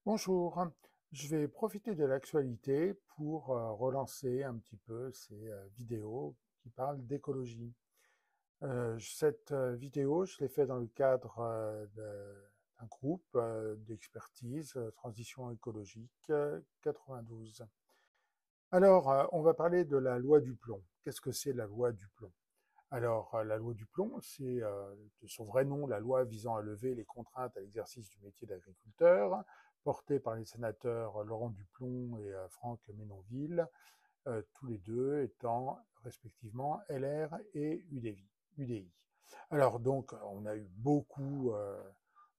Bonjour, je vais profiter de l'actualité pour relancer un petit peu ces vidéos qui parlent d'écologie. Cette vidéo, je l'ai fait dans le cadre d'un groupe d'expertise transition écologique 92. Alors, on va parler de la loi du plomb. Qu'est-ce que c'est la loi du plomb? Alors, la loi du plomb, c'est de son vrai nom la loi visant à lever les contraintes à l'exercice du métier d'agriculteur, portée par les sénateurs Laurent Duplon et Franck Ménonville, tous les deux étant respectivement LR et UDI. Alors donc, on a eu beaucoup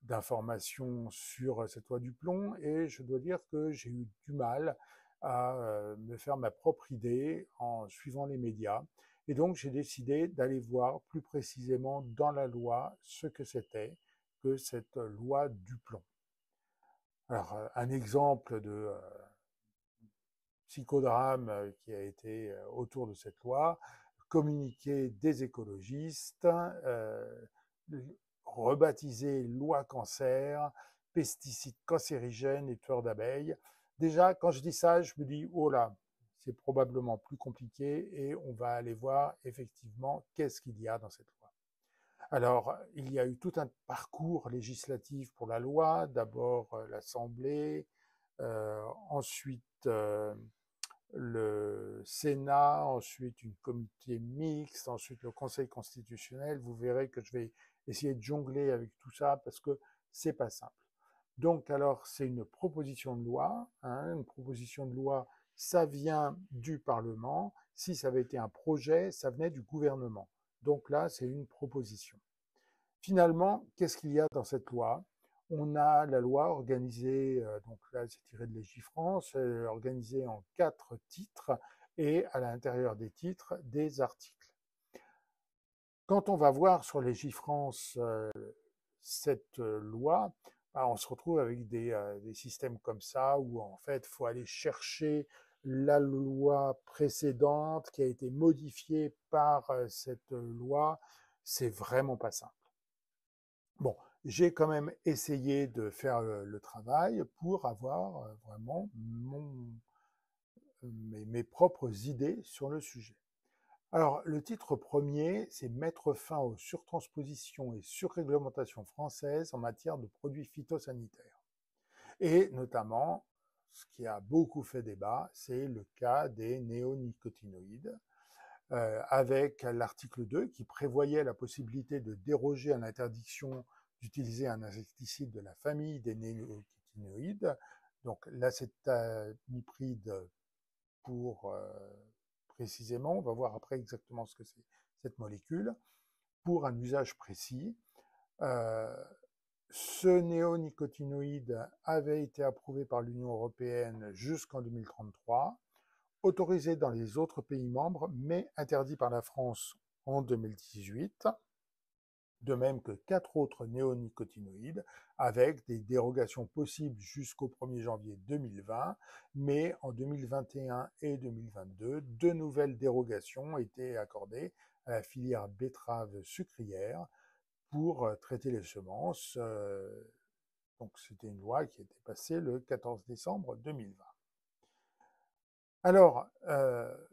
d'informations sur cette loi du plomb et je dois dire que j'ai eu du mal à me faire ma propre idée en suivant les médias. Et donc, j'ai décidé d'aller voir plus précisément dans la loi ce que c'était que cette loi du plomb. Alors, un exemple de psychodrame qui a été autour de cette loi, communiqué des écologistes, rebaptisé loi cancer, pesticides cancérigènes et tueurs d'abeilles. Déjà, quand je dis ça, je me dis, oh là, c'est probablement plus compliqué et on va aller voir effectivement qu'est-ce qu'il y a dans cette loi. Alors, il y a eu tout un parcours législatif pour la loi, d'abord l'Assemblée, ensuite le Sénat, ensuite une comité mixte, ensuite le Conseil constitutionnel. Vous verrez que je vais essayer de jongler avec tout ça parce que c'est pas simple. Donc, alors, c'est une proposition de loi. Une proposition de loi, ça vient du Parlement. Si ça avait été un projet, ça venait du gouvernement. Donc là, c'est une proposition. Finalement, qu'est-ce qu'il y a dans cette loi? On a la loi organisée, donc là c'est tiré de Légifrance, organisée en 4 titres et à l'intérieur des titres, des articles. Quand on va voir sur Légifrance cette loi, bah, on se retrouve avec des systèmes comme ça où en fait il faut aller chercher la loi précédente qui a été modifiée par cette loi. C'est vraiment pas simple. Bon, j'ai quand même essayé de faire le travail pour avoir vraiment mes propres idées sur le sujet. Alors, le titre premier, c'est Mettre fin aux surtranspositions et surréglementations françaises en matière de produits phytosanitaires. Et notamment, ce qui a beaucoup fait débat, c'est le cas des néonicotinoïdes, avec l'article 2 qui prévoyait la possibilité de déroger à l'interdiction d'utiliser un insecticide de la famille des néonicotinoïdes, donc l'acétamipride pour précisément, on va voir après exactement ce que c'est cette molécule, pour un usage précis. Euh, Ce néonicotinoïde avait été approuvé par l'Union européenne jusqu'en 2033, autorisé dans les autres pays membres, mais interdit par la France en 2018, de même que 4 autres néonicotinoïdes, avec des dérogations possibles jusqu'au 1er janvier 2020, mais en 2021 et 2022, deux nouvelles dérogations ont été accordées à la filière betterave sucrière pour traiter les semences. Donc c'était une loi qui a été passée le 14 décembre 2020. Alors,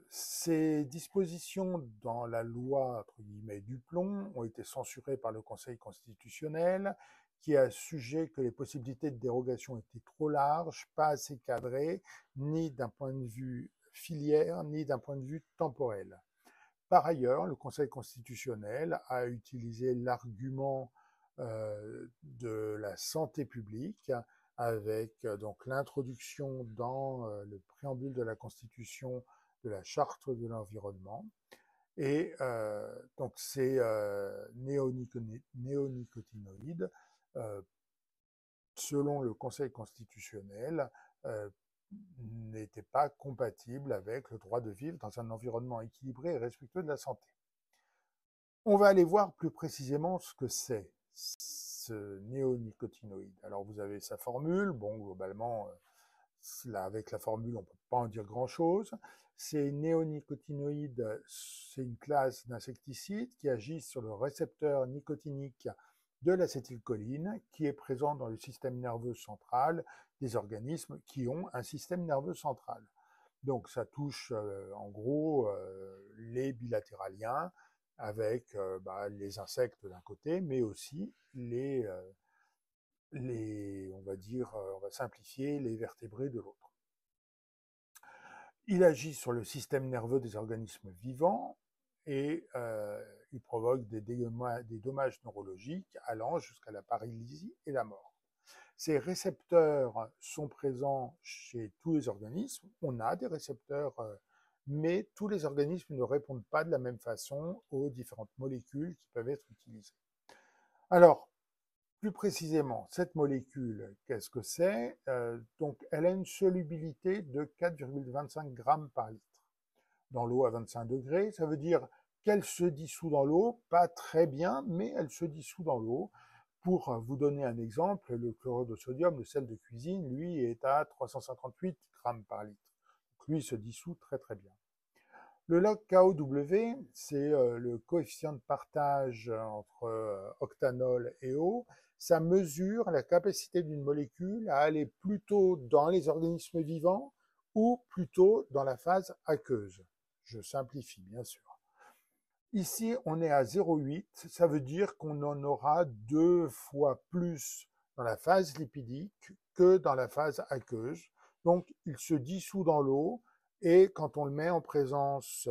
ces dispositions dans la loi entre guillemets du plomb ont été censurées par le Conseil constitutionnel, qui a jugé que les possibilités de dérogation étaient trop larges, pas assez cadrées, ni d'un point de vue filière, ni d'un point de vue temporel. Par ailleurs, le Conseil constitutionnel a utilisé l'argument de la santé publique avec donc l'introduction dans le préambule de la Constitution de la Charte de l'environnement. Et donc ces néonicotinoïdes, euh, selon le Conseil constitutionnel, euh, n'étaient pas compatibles avec le droit de vivre dans un environnement équilibré et respectueux de la santé. On va aller voir plus précisément ce que c'est ce néonicotinoïde. Alors vous avez sa formule, bon globalement là, avec la formule on ne peut pas en dire grand-chose. Ces néonicotinoïdes, c'est une classe d'insecticides qui agissent sur le récepteur nicotinique de l'acétylcholine qui est présent dans le système nerveux central des organismes qui ont un système nerveux central. Donc ça touche en gros les bilatéraliens avec les insectes d'un côté, mais aussi on va dire, on va simplifier, les vertébrés de l'autre. Il agit sur le système nerveux des organismes vivants et il provoque des dommages neurologiques allant jusqu'à la paralysie et la mort. Ces récepteurs sont présents chez tous les organismes. On a des récepteurs, mais tous les organismes ne répondent pas de la même façon aux différentes molécules qui peuvent être utilisées. Alors, plus précisément, cette molécule, qu'est-ce que c'est? Donc, elle a une solubilité de 4,25 grammes par litre. Dans l'eau à 25 degrés, ça veut dire qu'elle se dissout dans l'eau, pas très bien, mais elle se dissout dans l'eau. Pour vous donner un exemple, le chlorure de sodium, le sel de cuisine, lui, est à 358 grammes par litre. Donc, lui, il se dissout très très bien. Le log KOW, c'est le coefficient de partage entre octanol et eau. Ça mesure la capacité d'une molécule à aller plutôt dans les organismes vivants ou plutôt dans la phase aqueuse. Je simplifie, bien sûr. Ici, on est à 0,8, ça veut dire qu'on en aura 2 fois plus dans la phase lipidique que dans la phase aqueuse. Donc, il se dissout dans l'eau et quand on le met en présence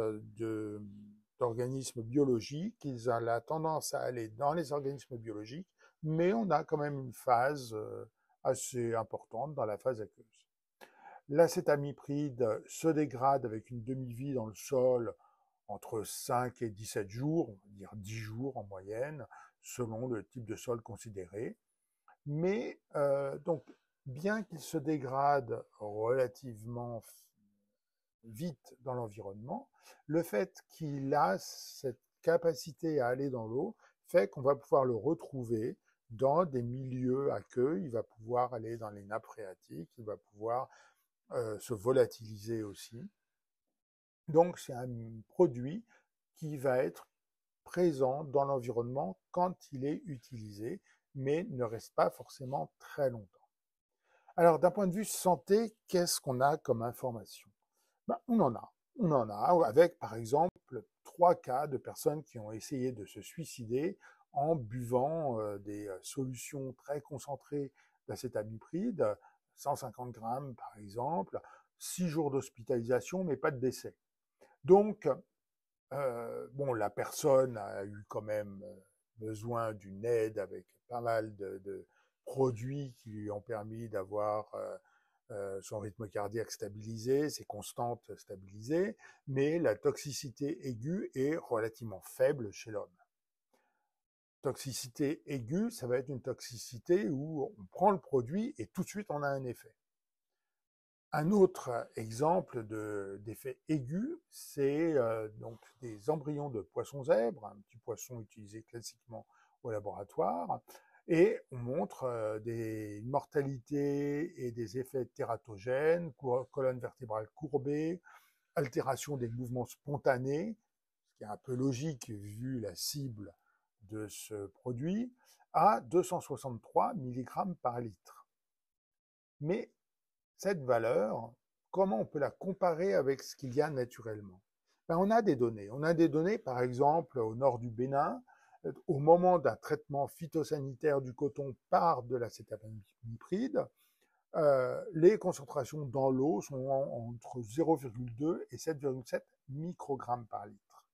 d'organismes biologiques, ils ont la tendance à aller dans les organismes biologiques, mais on a quand même une phase assez importante dans la phase aqueuse. L'acétamipride se dégrade avec une demi-vie dans le sol entre 5 et 17 jours, on va dire 10 jours en moyenne, selon le type de sol considéré. Mais donc, bien qu'il se dégrade relativement vite dans l'environnement, le fait qu'il a cette capacité à aller dans l'eau fait qu'on va pouvoir le retrouver dans des milieux aqueux, il va pouvoir aller dans les nappes phréatiques, il va pouvoir se volatiliser aussi. Donc c'est un produit qui va être présent dans l'environnement quand il est utilisé, mais ne reste pas forcément très longtemps. Alors d'un point de vue santé, qu'est-ce qu'on a comme information? On en a avec par exemple 3 cas de personnes qui ont essayé de se suicider en buvant des solutions très concentrées d'acétamipride, 150 grammes par exemple, 6 jours d'hospitalisation mais pas de décès. Donc, la personne a eu quand même besoin d'une aide avec pas mal de produits qui lui ont permis d'avoir son rythme cardiaque stabilisé, ses constantes stabilisées, mais la toxicité aiguë est relativement faible chez l'homme. Toxicité aiguë, ça va être une toxicité où on prend le produit et tout de suite on a un effet. Un autre exemple d'effet aigu, c'est donc des embryons de poissons zèbres, un petit poisson utilisé classiquement au laboratoire, et on montre une mortalité et des effets tératogènes, colonne vertébrale courbée, altération des mouvements spontanés, ce qui est un peu logique vu la cible de ce produit, à 263 mg par litre. Mais cette valeur, comment on peut la comparer avec ce qu'il y a naturellement? On a des données. On a des données, par exemple, au nord du Bénin, au moment d'un traitement phytosanitaire du coton par de l'acétamipride, les concentrations dans l'eau sont entre 0,2 et 7,7 microgrammes par litre.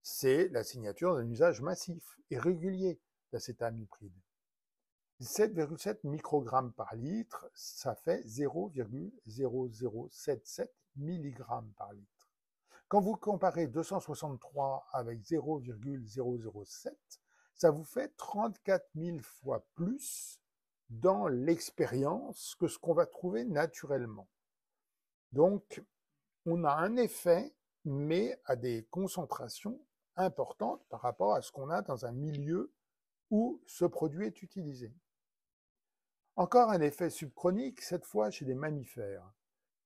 C'est la signature d'un usage massif et régulier d'acétamipride. 7,7 microgrammes par litre, ça fait 0,0077 mg par litre. Quand vous comparez 263 avec 0,007, ça vous fait 34 000 fois plus dans l'expérience que ce qu'on va trouver naturellement. Donc, on a un effet, mais à des concentrations importantes par rapport à ce qu'on a dans un milieu où ce produit est utilisé. Encore un effet subchronique, cette fois chez des mammifères.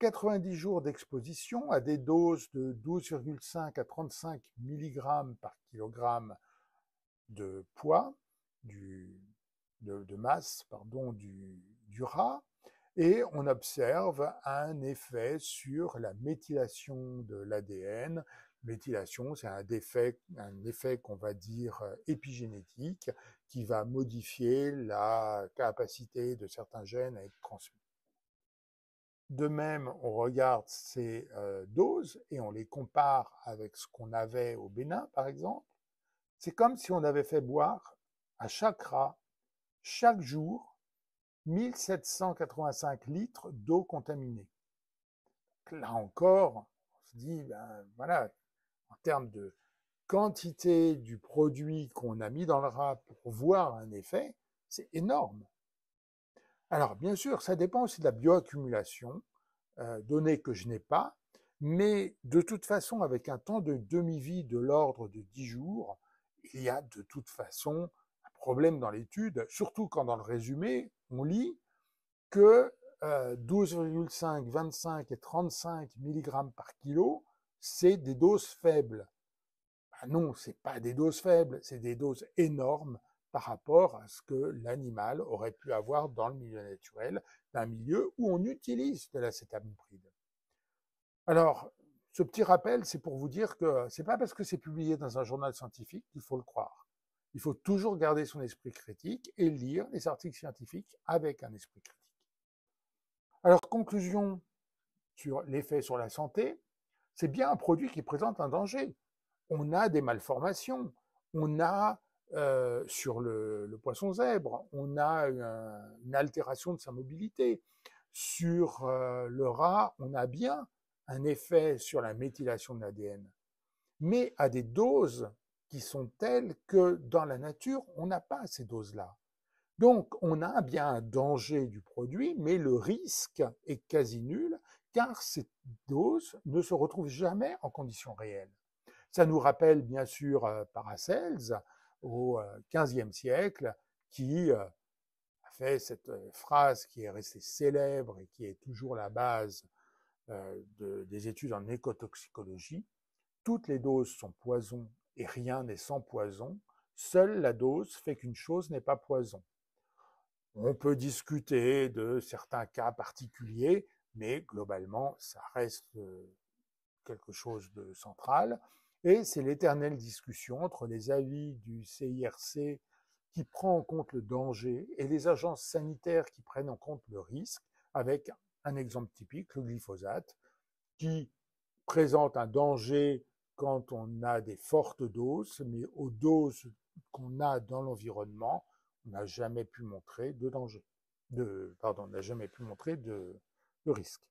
90 jours d'exposition à des doses de 12,5 à 35 mg par kilogramme de poids de masse pardon, du rat, et on observe un effet sur la méthylation de l'ADN. Méthylation, c'est un effet qu'on va dire épigénétique, qui va modifier la capacité de certains gènes à être transmis. De même, on regarde ces doses et on les compare avec ce qu'on avait au Bénin, par exemple. C'est comme si on avait fait boire à chaque rat, chaque jour, 1785 litres d'eau contaminée. Là encore, on se dit, ben voilà, en termes de quantité du produit qu'on a mis dans le rat pour voir un effet, c'est énorme. Alors, bien sûr, ça dépend aussi de la bioaccumulation, données que je n'ai pas, mais de toute façon, avec un temps de demi-vie de l'ordre de 10 jours, il y a de toute façon un problème dans l'étude, surtout quand dans le résumé, on lit que 12,5, 25 et 35 mg par kilo, c'est des doses faibles. Ben non, c'est pas des doses faibles, c'est des doses énormes par rapport à ce que l'animal aurait pu avoir dans le milieu naturel, d'un milieu où on utilise de l'acétamipride. Alors, ce petit rappel, c'est pour vous dire que c'est pas parce que c'est publié dans un journal scientifique qu'il faut le croire. Il faut toujours garder son esprit critique et lire les articles scientifiques avec un esprit critique. Alors, conclusion sur l'effet sur la santé, c'est bien un produit qui présente un danger. On a des malformations, on a sur le poisson zèbre, on a une altération de sa mobilité. Sur le rat, on a bien un effet sur la méthylation de l'ADN, mais à des doses qui sont telles que dans la nature, on n'a pas ces doses-là. Donc, on a bien un danger du produit, mais le risque est quasi nul, car ces doses ne se retrouvent jamais en conditions réelles. Ça nous rappelle bien sûr Paracels au XVe siècle, qui a fait cette phrase qui est restée célèbre et qui est toujours la base des études en écotoxicologie. Toutes les doses sont poison et rien n'est sans poison. Seule la dose fait qu'une chose n'est pas poison. On peut discuter de certains cas particuliers, mais globalement, ça reste quelque chose de central. Et c'est l'éternelle discussion entre les avis du CIRC qui prend en compte le danger et les agences sanitaires qui prennent en compte le risque, avec un exemple typique, le glyphosate, qui présente un danger quand on a des fortes doses, mais aux doses qu'on a dans l'environnement, on n'a jamais pu montrer de danger, on n'a jamais pu montrer de risque.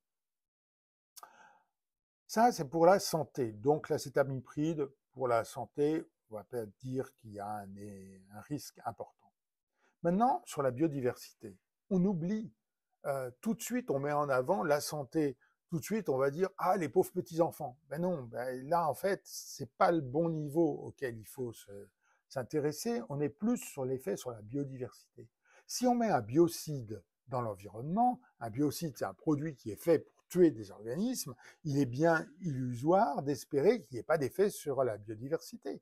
Ça, c'est pour la santé. Donc, l'acétamipride, pour la santé, on va pas dire qu'il y a un risque important. Maintenant, sur la biodiversité, on oublie. Tout de suite, on met en avant la santé. Tout de suite, on va dire, ah, les pauvres petits-enfants. Ben non, ben là, en fait, c'est pas le bon niveau auquel il faut s'intéresser. On est plus sur l'effet sur la biodiversité. Si on met un biocide dans l'environnement, un biocide, c'est un produit qui est fait pour tuer des organismes, il est bien illusoire d'espérer qu'il n'y ait pas d'effet sur la biodiversité.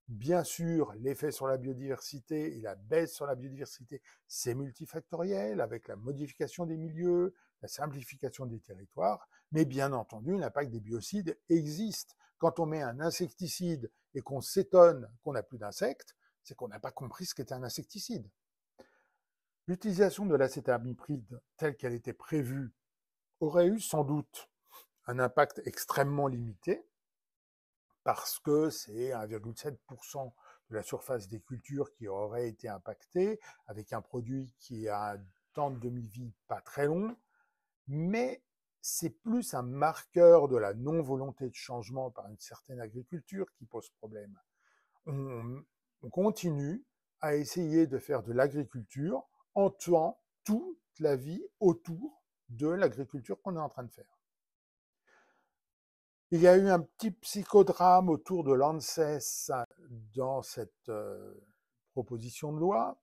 Bien sûr, l'effet sur la biodiversité et la baisse sur la biodiversité, c'est multifactoriel avec la modification des milieux, la simplification des territoires, mais bien entendu, l'impact des biocides existe. Quand on met un insecticide et qu'on s'étonne qu'on n'a plus d'insectes, c'est qu'on n'a pas compris ce qu'était un insecticide. L'utilisation de l'acétamipride telle qu'elle était prévue aurait eu sans doute un impact extrêmement limité, parce que c'est 1,7% de la surface des cultures qui aurait été impactée, avec un produit qui a un temps de demi-vie pas très long, mais c'est plus un marqueur de la non-volonté de changement par une certaine agriculture qui pose problème. On continue à essayer de faire de l'agriculture en tuant toute la vie autour de l'agriculture qu'on est en train de faire. Il y a eu un petit psychodrame autour de l'ANSES dans cette proposition de loi.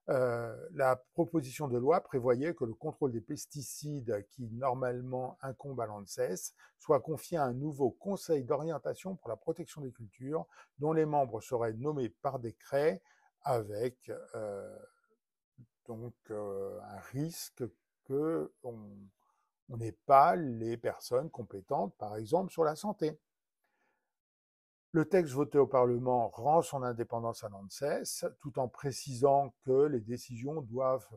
La proposition de loi prévoyait que le contrôle des pesticides qui normalement incombe à l'ANSES soit confié à un nouveau conseil d'orientation pour la protection des cultures dont les membres seraient nommés par décret avec donc un risque que on n'ait pas les personnes compétentes, par exemple, sur la santé. Le texte voté au Parlement rend son indépendance à l'ANSES, tout en précisant que les décisions doivent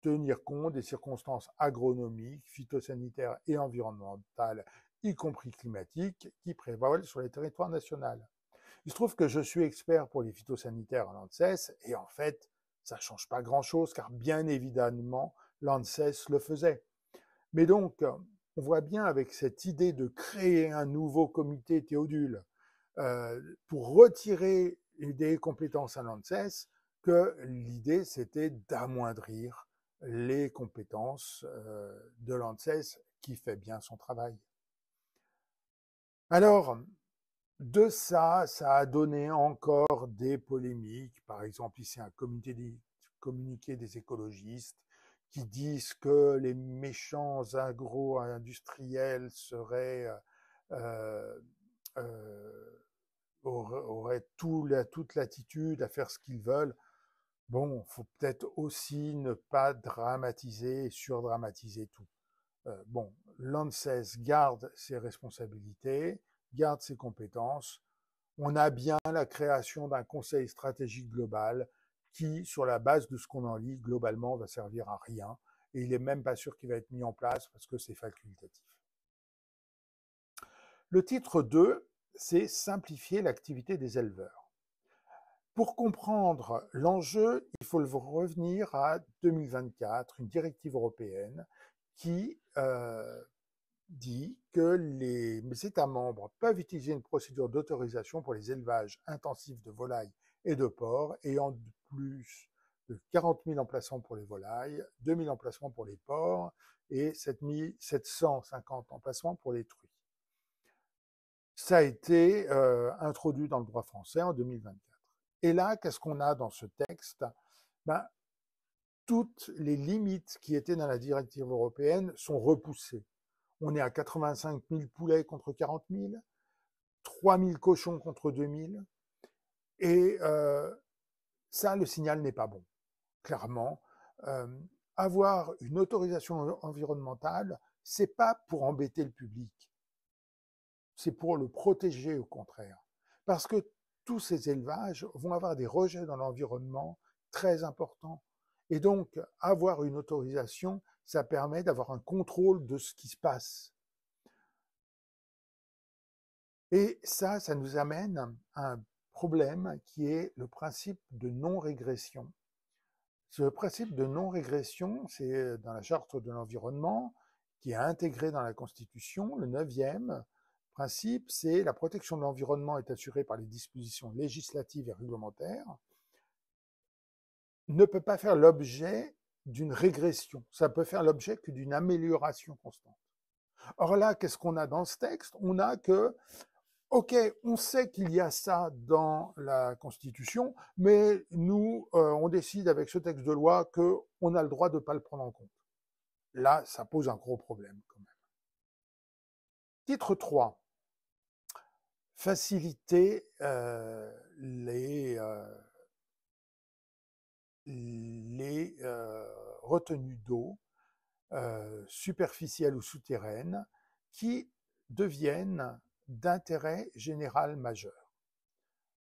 tenir compte des circonstances agronomiques, phytosanitaires et environnementales, y compris climatiques, qui prévalent sur les territoires nationaux. Il se trouve que je suis expert pour les phytosanitaires à l'ANSES, et en fait, ça ne change pas grand-chose, car bien évidemment, l'ANSES le faisait. Mais donc, on voit bien avec cette idée de créer un nouveau comité Théodule pour retirer des compétences à l'ANSES, que l'idée c'était d'amoindrir les compétences de l'ANSES qui fait bien son travail. Alors, de ça, ça a donné encore des polémiques. Par exemple, ici, un communiqué des écologistes qui disent que les méchants agro-industriels seraient auraient toute l'attitude à faire ce qu'ils veulent. Bon, faut peut-être aussi ne pas dramatiser et surdramatiser tout. Bon, l'ANSES garde ses responsabilités, garde ses compétences. On a bien la création d'un conseil stratégique global qui, sur la base de ce qu'on en lit, globalement, va servir à rien. Et il n'est même pas sûr qu'il va être mis en place parce que c'est facultatif. Le titre 2, c'est simplifier l'activité des éleveurs. Pour comprendre l'enjeu, il faut revenir à 2024, une directive européenne qui dit que les États membres peuvent utiliser une procédure d'autorisation pour les élevages intensifs de volailles et de porcs ayant plus de 40 000 emplacements pour les volailles, 2 000 emplacements pour les porcs et 750 emplacements pour les truies. Ça a été introduit dans le droit français en 2024. Et là, qu'est-ce qu'on a dans ce texte? Ben, toutes les limites qui étaient dans la directive européenne sont repoussées. On est à 85 000 poulets contre 40 000, 3 000 cochons contre 2 000. Et ça, le signal n'est pas bon. Clairement, avoir une autorisation environnementale, c'est pas pour embêter le public. C'est pour le protéger au contraire. Parce que tous ces élevages vont avoir des rejets dans l'environnement très importants. Et donc, avoir une autorisation, ça permet d'avoir un contrôle de ce qui se passe. Et ça nous amène à un problème qui est le principe de non-régression. Ce principe de non-régression, c'est dans la Charte de l'environnement, qui est intégré dans la Constitution. Le 9e principe, c'est la protection de l'environnement est assurée par les dispositions législatives et réglementaires, ne peut pas faire l'objet d'une régression. Ça peut faire l'objet que d'une amélioration constante. Or là, qu'est-ce qu'on a dans ce texte? On a que OK, on sait qu'il y a ça dans la Constitution, mais nous, on décide avec ce texte de loi qu'on a le droit de ne pas le prendre en compte. Là, ça pose un gros problème quand même. Titre 3. Faciliter les retenues d'eau superficielles ou souterraines qui deviennent d'intérêt général majeur.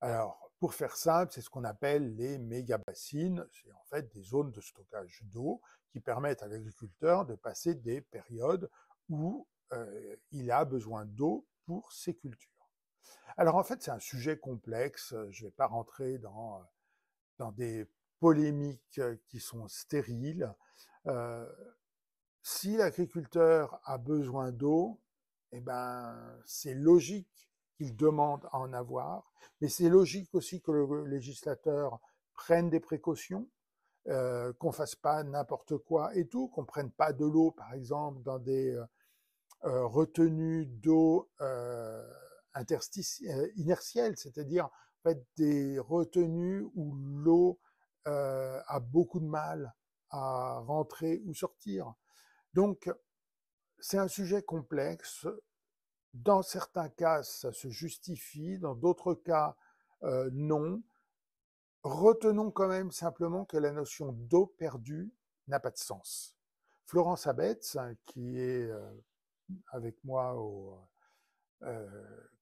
Alors, pour faire simple, c'est ce qu'on appelle les méga-bassines. C'est en fait des zones de stockage d'eau qui permettent à l'agriculteur de passer des périodes où il a besoin d'eau pour ses cultures. Alors en fait, c'est un sujet complexe. Je ne vais pas rentrer dans des polémiques qui sont stériles. Si l'agriculteur a besoin d'eau, eh ben, c'est logique qu'il demande à en avoir, mais c'est logique aussi que le législateur prenne des précautions, qu'on fasse pas n'importe quoi et tout, qu'on prenne pas de l'eau, par exemple, dans des retenues d'eau inertielles, c'est-à-dire en fait, des retenues où l'eau a beaucoup de mal à rentrer ou sortir. Donc, c'est un sujet complexe. Dans certains cas, ça se justifie, dans d'autres cas, non. Retenons quand même simplement que la notion d'eau perdue n'a pas de sens. Florence Abetz, qui est avec moi au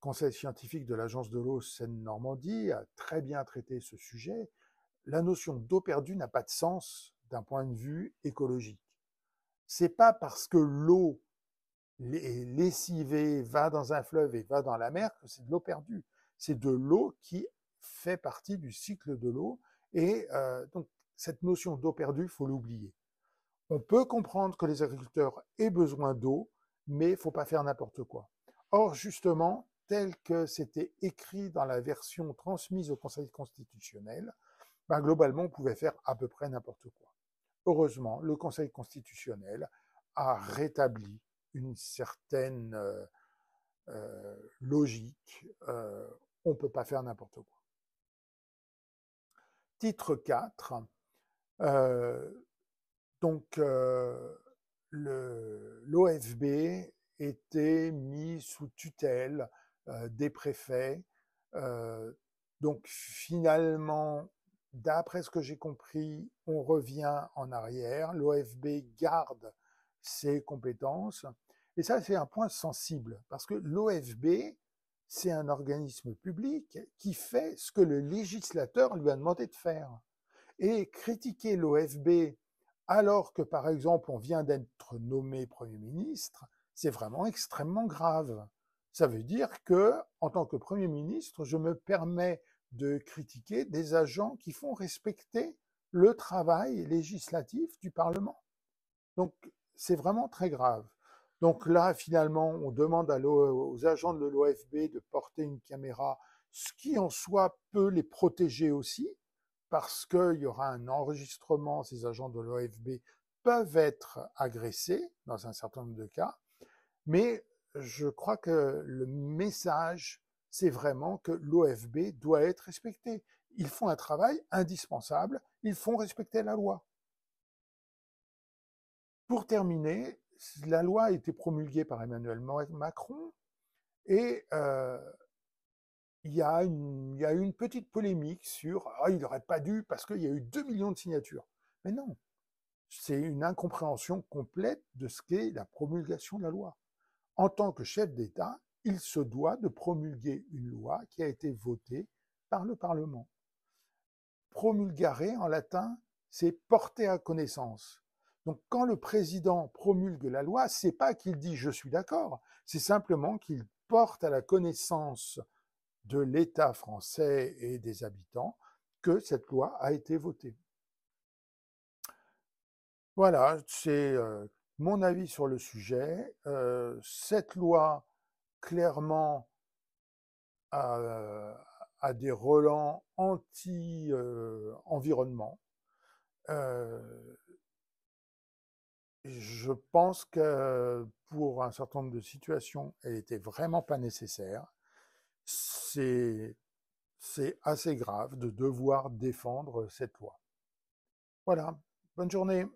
conseil scientifique de l'Agence de l'eau Seine-Normandie, a très bien traité ce sujet. La notion d'eau perdue n'a pas de sens d'un point de vue écologique. C'est pas parce que l'eau est lessivée, va dans un fleuve et va dans la mer que c'est de l'eau perdue. C'est de l'eau qui fait partie du cycle de l'eau. Et donc, cette notion d'eau perdue, il faut l'oublier. On peut comprendre que les agriculteurs aient besoin d'eau, mais il ne faut pas faire n'importe quoi. Or, justement, tel que c'était écrit dans la version transmise au Conseil constitutionnel, ben, globalement, on pouvait faire à peu près n'importe quoi. Heureusement, le Conseil constitutionnel a rétabli une certaine logique. On ne peut pas faire n'importe quoi. Titre 4. Donc, l'OFB était mis sous tutelle des préfets. Donc, finalement, d'après ce que j'ai compris, on revient en arrière. L'OFB garde ses compétences. Et ça, c'est un point sensible, parce que l'OFB, c'est un organisme public qui fait ce que le législateur lui a demandé de faire. Et critiquer l'OFB alors que, par exemple, on vient d'être nommé Premier ministre, c'est vraiment extrêmement grave. Ça veut dire que, en tant que Premier ministre, je me permets de critiquer des agents qui font respecter le travail législatif du Parlement. Donc, c'est vraiment très grave. Donc là, finalement, on demande aux agents de l'OFB de porter une caméra, ce qui en soi peut les protéger aussi, parce qu'il y aura un enregistrement, ces agents de l'OFB peuvent être agressés dans un certain nombre de cas, mais je crois que le message, c'est vraiment que l'OFB doit être respecté. Ils font un travail indispensable, ils font respecter la loi. Pour terminer, la loi a été promulguée par Emmanuel Macron et il y a eu une petite polémique sur il n'aurait pas dû parce qu'il y a eu 2 millions de signatures. Mais non, c'est une incompréhension complète de ce qu'est la promulgation de la loi. En tant que chef d'État, il se doit de promulguer une loi qui a été votée par le Parlement. Promulgare en latin, c'est porter à connaissance. Donc quand le président promulgue la loi, c'est pas qu'il dit je suis d'accord, c'est simplement qu'il porte à la connaissance de l'État français et des habitants que cette loi a été votée. Voilà, c'est mon avis sur le sujet. Cette loi, clairement, a des relents anti-environnement. Je pense que pour un certain nombre de situations, elle n'était vraiment pas nécessaire. C'est assez grave de devoir défendre cette loi. Voilà, bonne journée.